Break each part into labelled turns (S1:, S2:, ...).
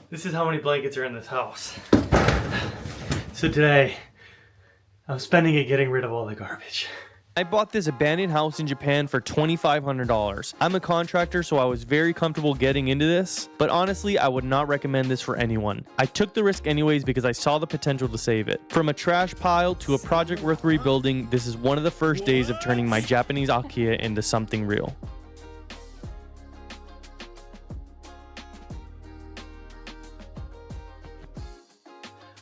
S1: This is how many blankets are in this house. So today, I'm spending it getting rid of all the garbage.
S2: I bought this abandoned house in Japan for $2,500. I'm a contractor, so I was very comfortable getting into this, but honestly, I would not recommend this for anyone. I took the risk anyways because I saw the potential to save it. From a trash pile to a project worth rebuilding, this is one of the first days of turning my Japanese Akiya into something real.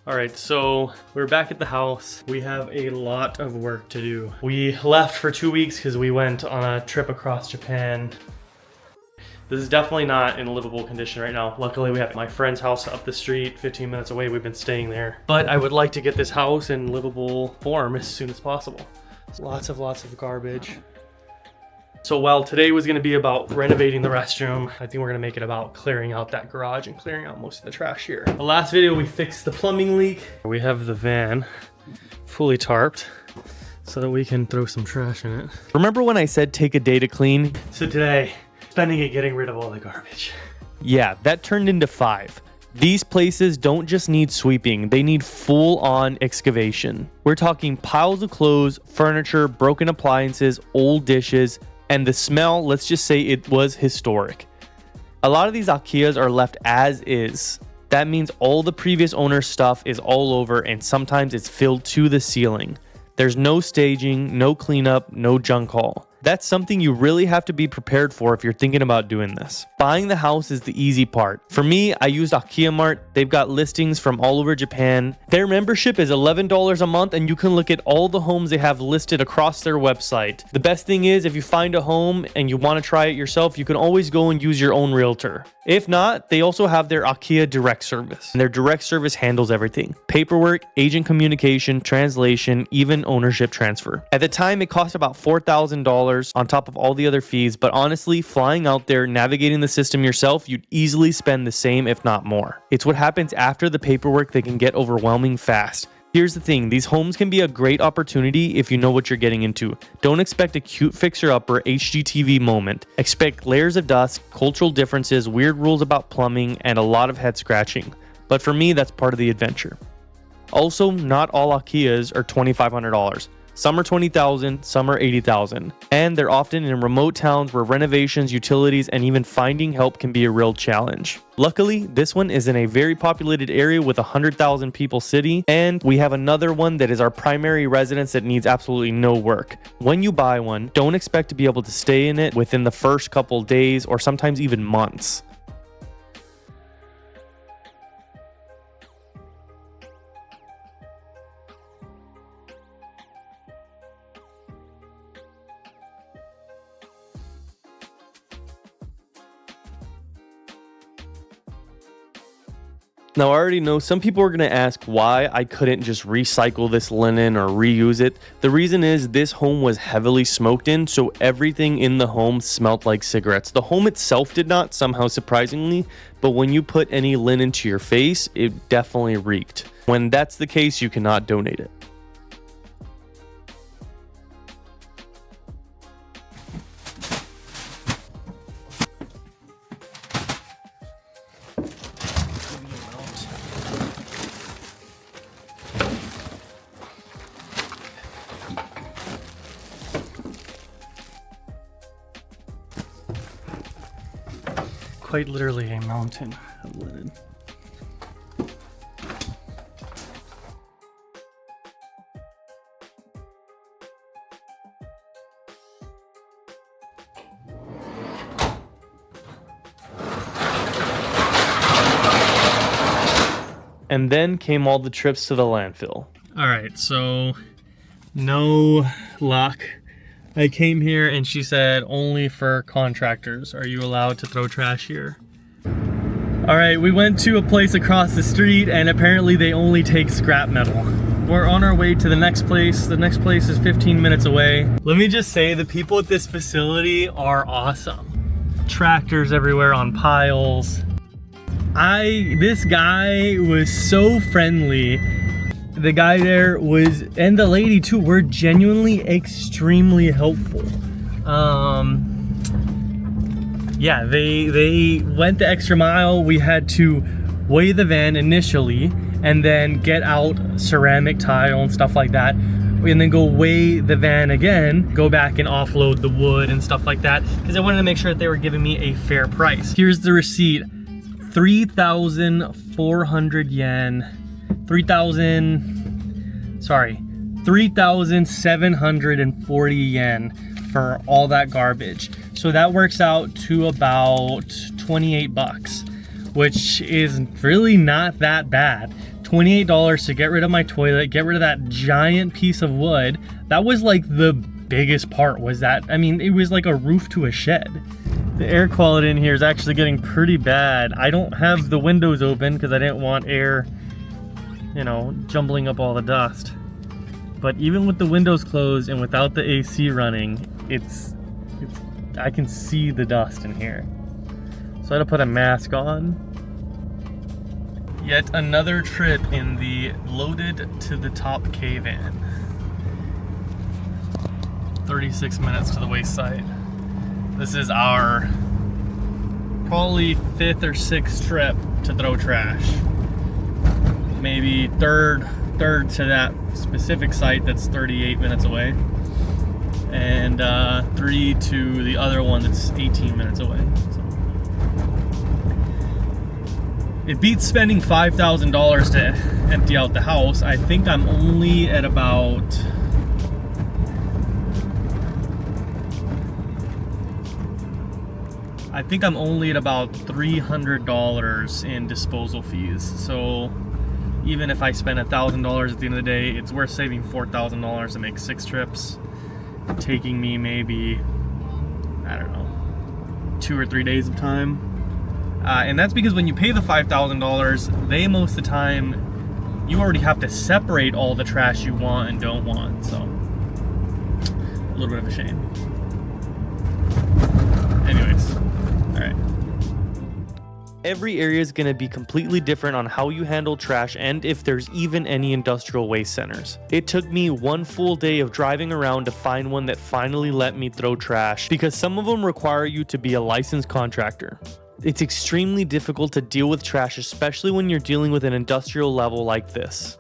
S1: All right, so we're back at the house. We have a lot of work to do. We left for 2 weeks because we went on a trip across Japan. This is definitely not in livable condition right now. Luckily, we have my friend's house up the street, 15 minutes away. We've been staying there. But I would like to get this house in livable form as soon as possible. Lots of garbage. So while today was gonna be about renovating the restroom, I think we're gonna make it about clearing out that garage and clearing out most of the trash here. The last video, we fixed the plumbing leak. We have the van fully tarped so that we can throw some trash in it.
S2: Remember when I said take a day to clean?
S1: So today, spending it getting rid of all the garbage.
S2: Yeah, that turned into 5. These places don't just need sweeping, they need full-on excavation. We're talking piles of clothes, furniture, broken appliances, old dishes, and the smell, let's just say it was historic. A lot of these Akiyas are left as is. That means all the previous owner's stuff is all over and sometimes it's filled to the ceiling. There's no staging, no cleanup, no junk haul. That's something you really have to be prepared for if you're thinking about doing this. Buying the house is the easy part. For me, I used Akiya Mart. They've got listings from all over Japan. Their membership is $11 a month and you can look at all the homes they have listed across their website. The best thing is if you find a home and you want to try it yourself, you can always go and use your own realtor. If not, they also have their Akiya direct service. And their direct service handles everything. Paperwork, agent communication, translation, even ownership transfer. At the time, it cost about $4,000 on top of all the other fees, but honestly, flying out there, navigating the system yourself, you'd easily spend the same if not more. It's what happens after the paperwork that can get overwhelming fast. Here's the thing, these homes can be a great opportunity if you know what you're getting into. Don't expect a cute fixer-upper HGTV moment. Expect layers of dust, cultural differences, weird rules about plumbing, and a lot of head scratching. But for me, that's part of the adventure. Also, not all Akiyas are $2,500. Some are $20,000, some are $80,000, and they're often in remote towns where renovations, utilities, and even finding help can be a real challenge. Luckily, this one is in a very populated area with 100,000 people city, and we have another one that is our primary residence that needs absolutely no work. When you buy one, don't expect to be able to stay in it within the first couple days or sometimes even months. Now, I already know some people are going to ask why I couldn't just recycle this linen or reuse it. The reason is this home was heavily smoked in, so everything in the home smelled like cigarettes. The home itself did not, somehow surprisingly, but when you put any linen to your face, it definitely reeked. When that's the case, you cannot donate it.
S1: Quite literally a mountain of linen.
S2: And then came all the trips to the landfill.
S1: All right, so no luck. I came here and she said only for contractors are you allowed to throw trash here. All right, we went to a place across the street and apparently they only take scrap metal. We're on our way to the next place. The next place is 15 minutes away. Let me just say the people at this facility are awesome. Tractors everywhere on piles. This guy was so friendly. The guy there was, and the lady too, were genuinely extremely helpful. yeah, they went the extra mile. We had to weigh the van initially and then get out ceramic tile and stuff like that, and then go weigh the van again, go back and offload the wood and stuff like that, because I wanted to make sure that they were giving me a fair price. Here's the receipt. 3,400 yen, 3,740 yen for all that garbage. So that works out to about 28 bucks, which is really not that bad. $28 to get rid of my toilet, get rid of that giant piece of wood. That was like the biggest part, was that, I mean, it was like a roof to a shed. The air quality in here is actually getting pretty bad. I don't have the windows open because I didn't want air, you know, jumbling up all the dust. But even with the windows closed and without the AC running, I can see the dust in here. So I had to put a mask on. Yet another trip in the loaded to the top K van. 36 minutes to the waste site. This is our probably 5th or 6th trip to throw trash. Maybe third to that specific site that's 38 minutes away. And 3 to the other one that's 18 minutes away. So it beats spending $5,000 to empty out the house. I think I'm only at about $300 in disposal fees. So even if I spend $1,000 at the end of the day, it's worth saving $4,000 to make 6 trips, taking me maybe, I don't know, 2 or 3 days of time. And that's because when you pay the $5,000, they most of the time, you already have to separate all the trash you want and don't want. So a little bit of a shame. Anyways. Alright.
S2: Every area is going to be completely different on how you handle trash and if there's even any industrial waste centers. It took me 1 full day of driving around to find one that finally let me throw trash, because some of them require you to be a licensed contractor. It's extremely difficult to deal with trash, especially when you're dealing with an industrial level like this.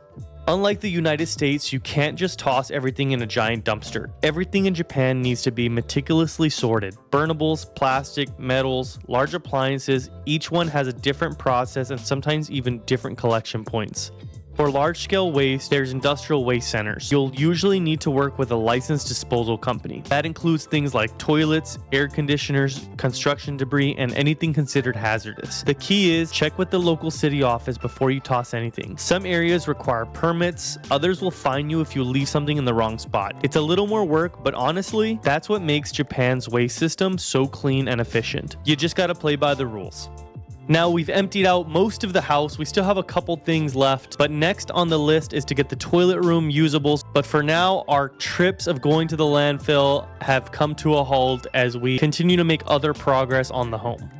S2: Unlike the United States, you can't just toss everything in a giant dumpster. Everything in Japan needs to be meticulously sorted. Burnables, plastic, metals, large appliances, each one has a different process and sometimes even different collection points. For large-scale waste, there's industrial waste centers. You'll usually need to work with a licensed disposal company. That includes things like toilets, air conditioners, construction debris, and anything considered hazardous. The key is check with the local city office before you toss anything. Some areas require permits, others will fine you if you leave something in the wrong spot. It's a little more work, but honestly, that's what makes Japan's waste system so clean and efficient. You just gotta play by the rules. Now we've emptied out most of the house. We still have a couple things left, but next on the list is to get the toilet room usable. But for now, our trips of going to the landfill have come to a halt as we continue to make other progress on the home.